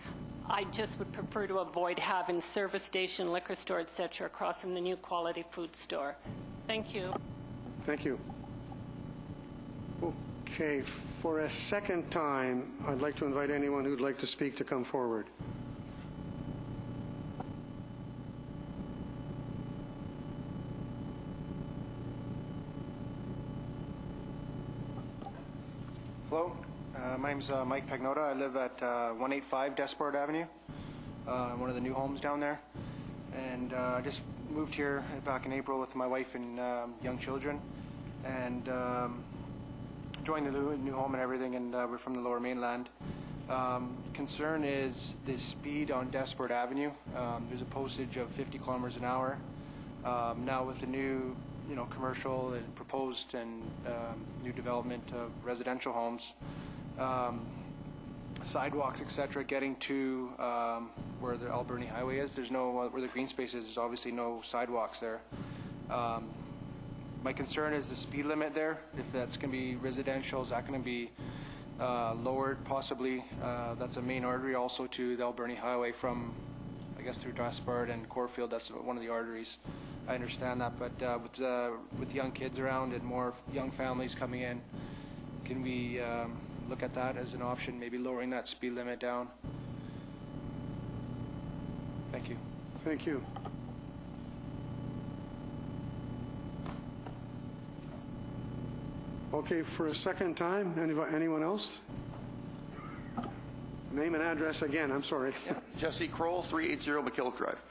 I just would prefer to avoid having service station, liquor store, et cetera, across from the new quality food store. Thank you. Thank you. Okay, for a second time, I'd like to invite anyone who'd like to speak to come forward. Hello, my name is Mike Pagnota. I live at 185 Despard Avenue, one of the new homes down there. And I just moved here back in April with my wife and young children, and joined the new home and everything, and we're from the Lower Mainland. Concern is the speed on Despard Avenue. There's a postage of 50 kilometers an hour. Now with the new commercial and proposed and new development of residential homes, sidewalks, etc., getting to where the Alberni Highway is. There's no, where the green space is, there's obviously no sidewalks there. My concern is the speed limit there. If that's going to be residential, is that going to be lowered possibly? That's a main artery also to the Alberni Highway from, I guess, through Despard and Corfield. That's one of the arteries. I understand that, but with young kids around and more young families coming in, can we look at that as an option, maybe lowering that speed limit down? Thank you. Thank you. Okay, for a second time, anyone else? Name and address again, I'm sorry. Yeah. Jesse Kroll, 380 McKillop Drive.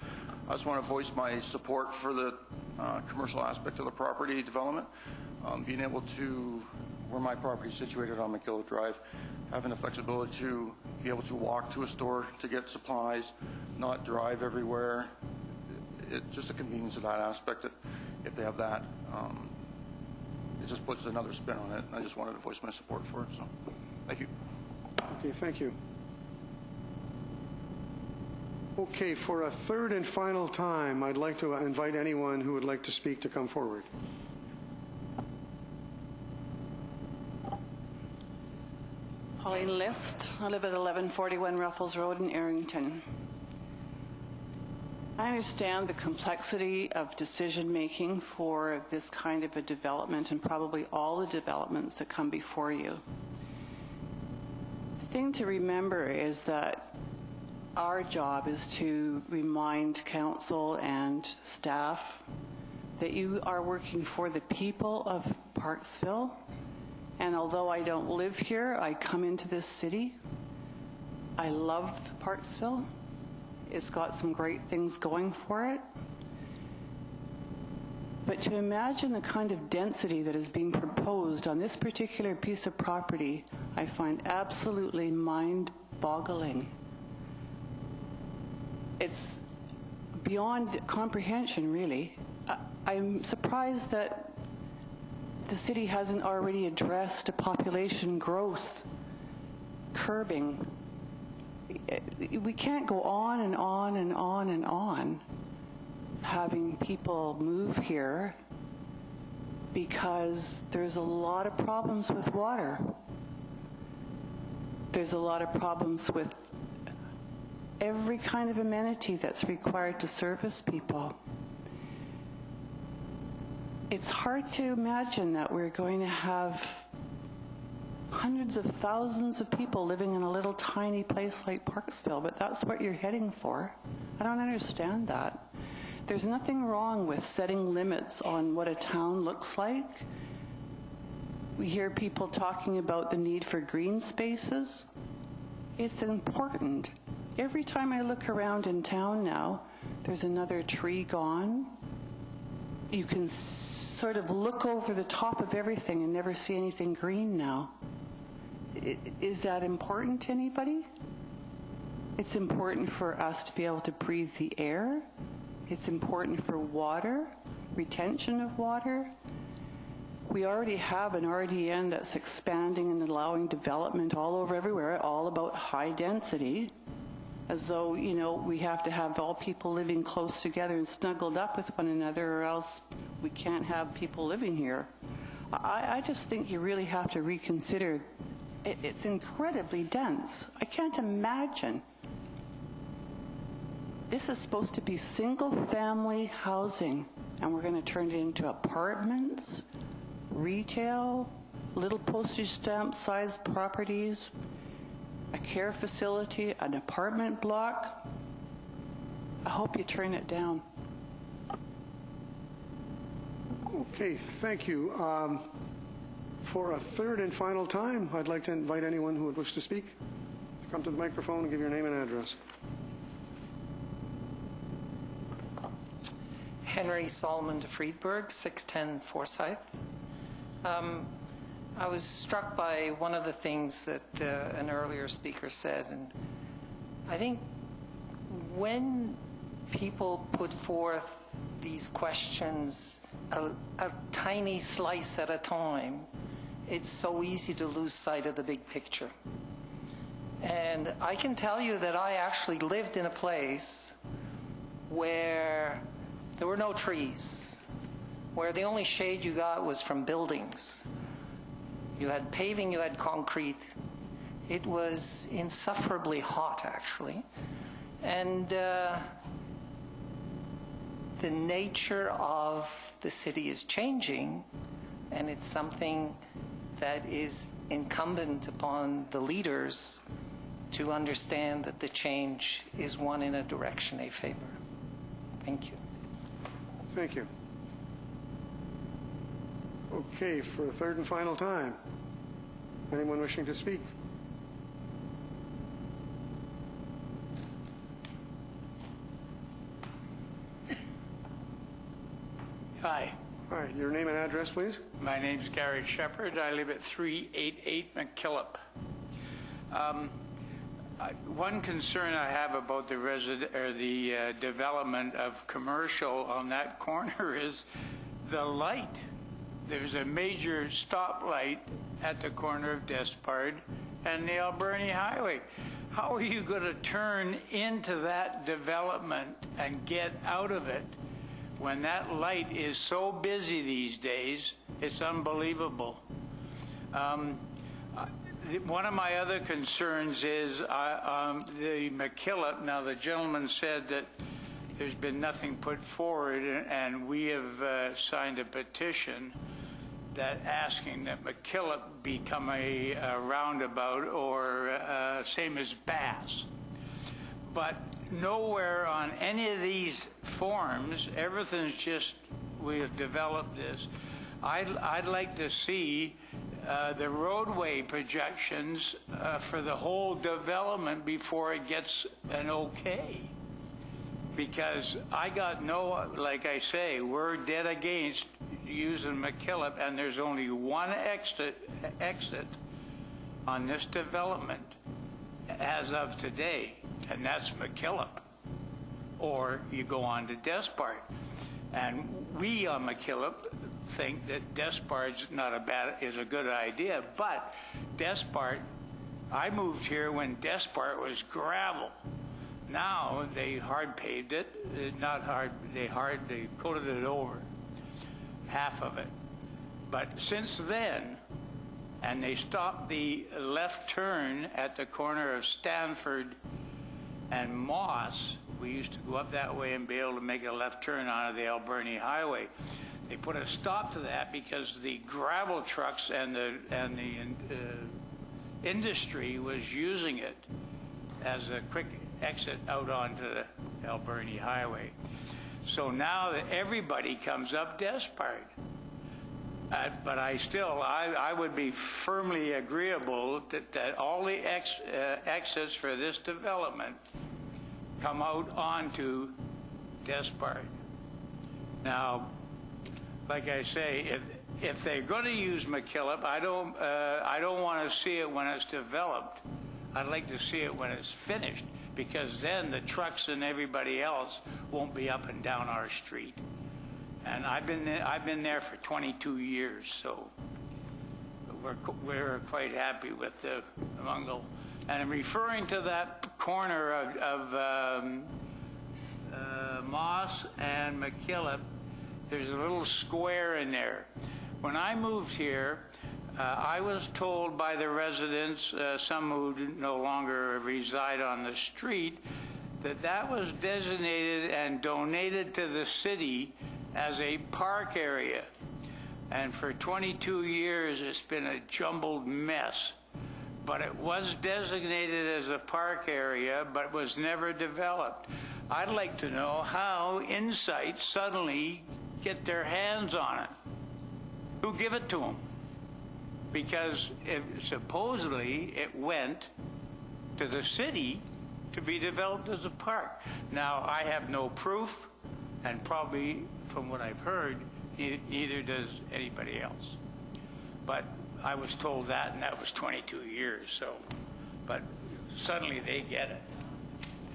I just want to voice my support for the commercial aspect of the property development. Being able to, where my property is situated on McKillop Drive, having the flexibility to be able to walk to a store to get supplies, not drive everywhere. Just the convenience of that aspect, that if they have that, it just puts another spin on it. I just wanted to voice my support for it, so thank you. Okay, thank you. Okay, for a third and final time, I'd like to invite anyone who would like to speak to come forward. Pauline List. I live at 1141 Ruffles Road in Arrington. I understand the complexity of decision-making for this kind of a development and probably all the developments that come before you. The thing to remember is that our job is to remind council and staff that you are working for the people of Parksville. And although I don't live here, I come into this city. I love Parksville. It's got some great things going for it. But to imagine the kind of density that is being proposed on this particular piece of property, I find absolutely mind-boggling. It's beyond comprehension, really. I'm surprised that the city hasn't already addressed a population growth curbing. We can't go on and on and on and on having people move here because there's a lot of problems with water. There's a lot of problems with every kind of amenity that's required to service people. It's hard to imagine that we're going to have hundreds of thousands of people living in a little tiny place like Parksville, but that's what you're heading for. I don't understand that. There's nothing wrong with setting limits on what a town looks like. We hear people talking about the need for green spaces. It's important. Every time I look around in town now, there's another tree gone. You can sort of look over the top of everything and never see anything green now. Is that important to anybody? It's important for us to be able to breathe the air. It's important for water, retention of water. We already have an RDN that's expanding and allowing development all over everywhere, all about high density. as though, you know, we have to have all people living close together and snuggled up with one another, or else we can't have people living here. I just think you really have to reconsider. It's incredibly dense. I can't imagine. This is supposed to be single-family housing, and we're going to turn it into apartments, retail, little postage stamp-sized properties, a care facility, an apartment block. I hope you turn it down. Okay, thank you. For a third and final time, I'd like to invite anyone who would wish to speak to come to the microphone and give your name and address. Henry Solomon de Friedberg, 610 Forsyth. I was struck by one of the things that an earlier speaker said, and I think when people put forth these questions a tiny slice at a time, it's so easy to lose sight of the big picture. And I can tell you that I actually lived in a place where there were no trees, where the only shade you got was from buildings. You had paving, you had concrete. It was insufferably hot, actually. And the nature of the city is changing, and it's something that is incumbent upon the leaders to understand that the change is one in a direction they favor. Thank you. Thank you. Okay, for a third and final time, anyone wishing to speak? Hi. All right, your name and address, please. My name's Gary Shepard. I live at 388 McKillop. One concern I have about the development of commercial on that corner is the light. There's a major stoplight at the corner of Despard and the Alberni Highway. How are you going to turn into that development and get out of it when that light is so busy these days? It's unbelievable. One of my other concerns is the McKillop. Now, the gentleman said that there's been nothing put forward, and we have signed a petition that asking that McKillop become a roundabout or same as Bass. But nowhere on any of these forms, everything's just, we have developed this. I'd like to see the roadway projections for the whole development before it gets an okay. Because I got like I say, we're dead against using McKillop, and there's only one exit on this development as of today, and that's McKillop. Or you go on to Despard. And we on McKillop think that Despard's is a good idea, but Despard, I moved here when Despard was gravel. Now they hard paved it, not hard, they coated it over, half of it. But since then, and they stopped the left turn at the corner of Stanford and Moss. We used to go up that way and be able to make a left turn onto the Alberni Highway. They put a stop to that because the gravel trucks and the industry was using it as a quick exit out onto the Alberni Highway. So now that everybody comes up Despard. But I would be firmly agreeable that all the exits for this development come out onto Despard. Now, like I say, if they're going to use McKillop, I don't want to see it when it's developed. I'd like to see it when it's finished, because then the trucks and everybody else won't be up and down our street. And I've been there for 22 years, so we're quite happy with the Mungle And I'm referring to that corner of Moss and McKillop. There's a little square in there. When I moved here, I was told by the residents, some who no longer reside on the street, that that was designated and donated to the city as a park area. And for 22 years, it's been a jumbled mess. But it was designated as a park area, but was never developed. I'd like to know how Insight suddenly get their hands on it. Who give it to them? Because supposedly it went to the city to be developed as a park. Now, I have no proof, and probably from what I've heard, neither does anybody else. But I was told that, and that was 22 years, so, but suddenly they get it.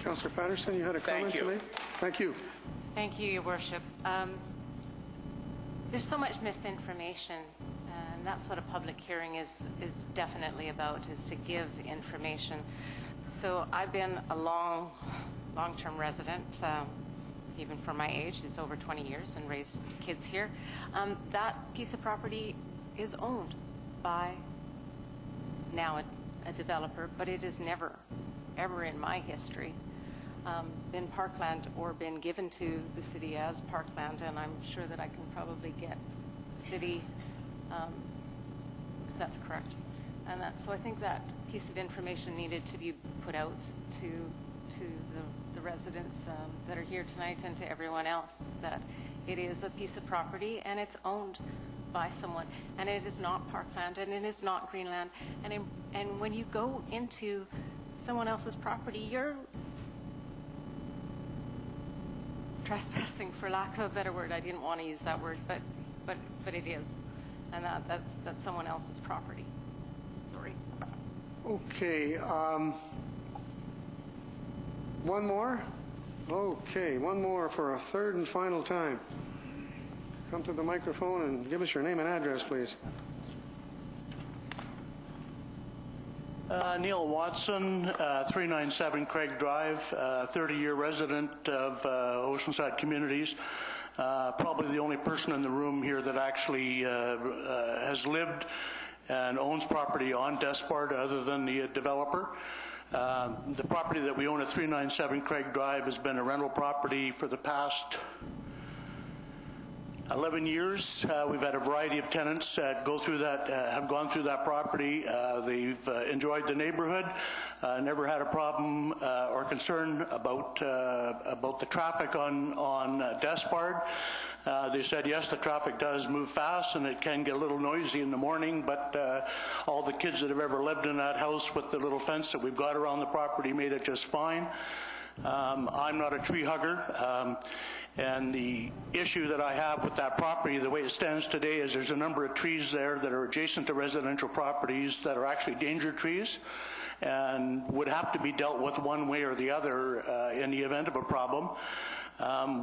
Councillor Patterson, you had a comment to make? Thank you. Thank you, Your Worship. There's so much misinformation, and that's what a public hearing is definitely about, is to give information. So I've been a long-term resident, even for my age, it's over 20 years, and raised kids here. That piece of property is owned by now a developer, but it has never, ever in my history been parkland or been given to the city as parkland, and I'm sure that I can probably get city, that's correct. And so I think that piece of information needed to be put out to the residents that are here tonight and to everyone else, that it is a piece of property and it's owned by someone, and it is not parkland and it is not greenland. And when you go into someone else's property, you're trespassing, for lack of a better word. I didn't want to use that word, but it is, and that's someone else's property. Sorry. Okay. One more? Okay, one more for a third and final time. Come to the microphone and give us your name and address, please. Neil Watson, 397 Craig Drive, 30-year resident of Oceanside Communities. Probably the only person in the room here that actually has lived and owns property on Despard other than the developer. The property that we own at 397 Craig Drive has been a rental property for the past 11 years. We've had a variety of tenants that have gone through that property. They've enjoyed the neighborhood, never had a problem or concern about the traffic on Despard. They said, yes, the traffic does move fast and it can get a little noisy in the morning, but all the kids that have ever lived in that house with the little fence that we've got around the property made it just fine. I'm not a tree hugger. And the issue that I have with that property, the way it stands today, is there's a number of trees there that are adjacent to residential properties that are actually danger trees and would have to be dealt with one way or the other in the event of a problem.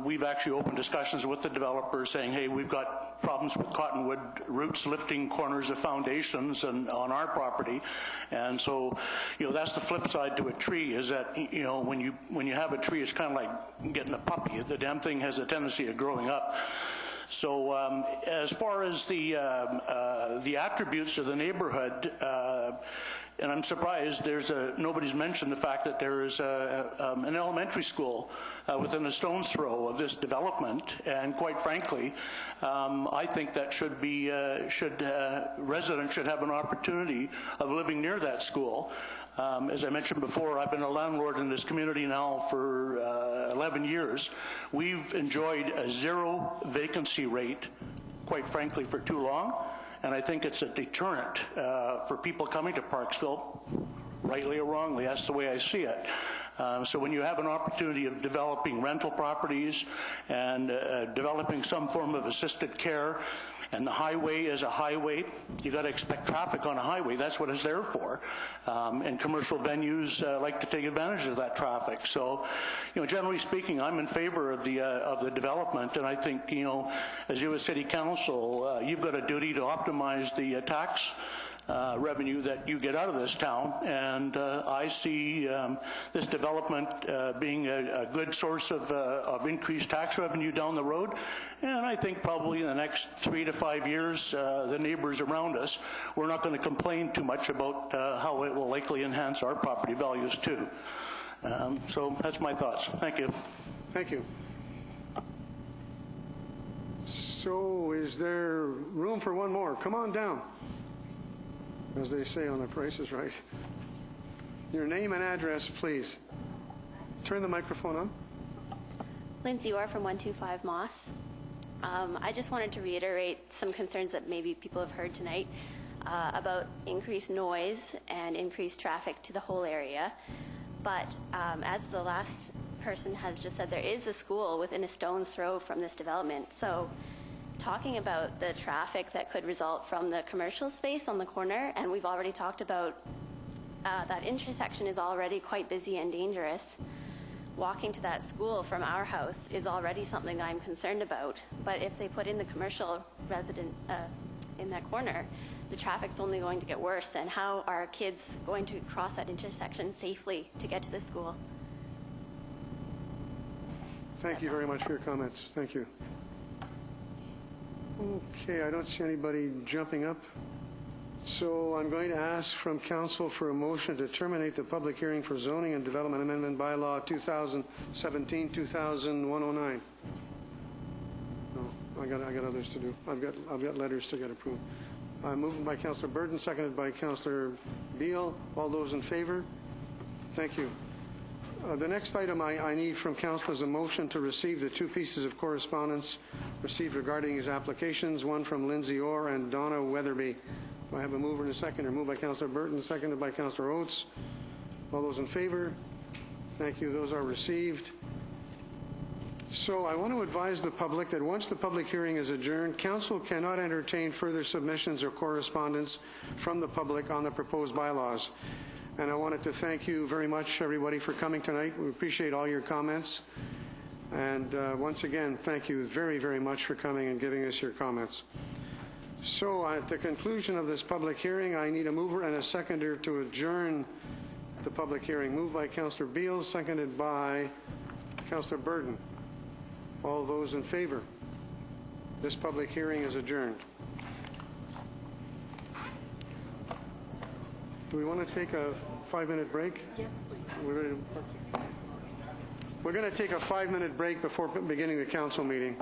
We've actually opened discussions with the developer saying, hey, we've got problems with cottonwood roots lifting corners of foundations on our property. And so, that's the flip side to a tree, is that, when you have a tree, it's kind of like getting a puppy. The damn thing has a tendency of growing up. So as far as the attributes of the neighborhood, and I'm surprised nobody's mentioned the fact that there is an elementary school within a stone's throw of this development, and quite frankly, I think that residents should have an opportunity of living near that school. As I mentioned before, I've been a landlord in this community now for 11 years. We've enjoyed a zero vacancy rate, quite frankly, for too long. And I think it's a deterrent for people coming to Parksville, rightly or wrongly. That's the way I see it. So when you have an opportunity of developing rental properties and developing some form of assisted care, and the highway is a highway, you got to expect traffic on a highway. That's what it's there for. And commercial venues like to take advantage of that traffic. So, generally speaking, I'm in favor of the development, and I think, as you as City Council, you've got a duty to optimize the tax revenue that you get out of this town, and I see this development being a good source of increased tax revenue down the road. And I think probably in the next 3 to 5 years, the neighbors around us, we're not going to complain too much about how it will likely enhance our property values too. So that's my thoughts. Thank you. Thank you. So is there room for one more? Come on down, as they say on The Price is Right. Your name and address, please. Turn the microphone on. Lindsay Orr from 125 Moss. I just wanted to reiterate some concerns that maybe people have heard tonight about increased noise and increased traffic to the whole area. But as the last person has just said, there is a school within a stone's throw from this development. So talking about the traffic that could result from the commercial space on the corner, and we've already talked about that intersection is already quite busy and dangerous. Walking to that school from our house is already something I'm concerned about. But if they put in the commercial resident in that corner, the traffic's only going to get worse. And how are kids going to cross that intersection safely to get to the school? Thank you very much for your comments. Thank you. Okay, I don't see anybody jumping up. So I'm going to ask from council for a motion to terminate the public hearing for zoning and development amendment bylaw 2017-2009. No, I got others to do. I've got letters to get approved. Moved by Councillor Burton, seconded by Councillor Beale. All those in favor? Thank you. The next item I need from council is a motion to receive the 2 pieces of correspondence received regarding his applications, one from Lindsay Orr and Donna Weatherby. I have a mover and a seconder. Moved by Councillor Burton, seconded by Councillor Oates. All those in favor? Thank you. Those are received. So I want to advise the public that once the public hearing is adjourned, council cannot entertain further submissions or correspondence from the public on the proposed bylaws. And I wanted to thank you very much, everybody, for coming tonight. We appreciate all your comments. And once again, thank you very, very much for coming and giving us your comments. So at the conclusion of this public hearing, I need a mover and a seconder to adjourn the public hearing. Moved by Councillor Beale, seconded by Councillor Burton. All those in favor? This public hearing is adjourned. Do we want to take a 5-minute break? Yes, please. We're going to take a 5-minute break before beginning the council meeting.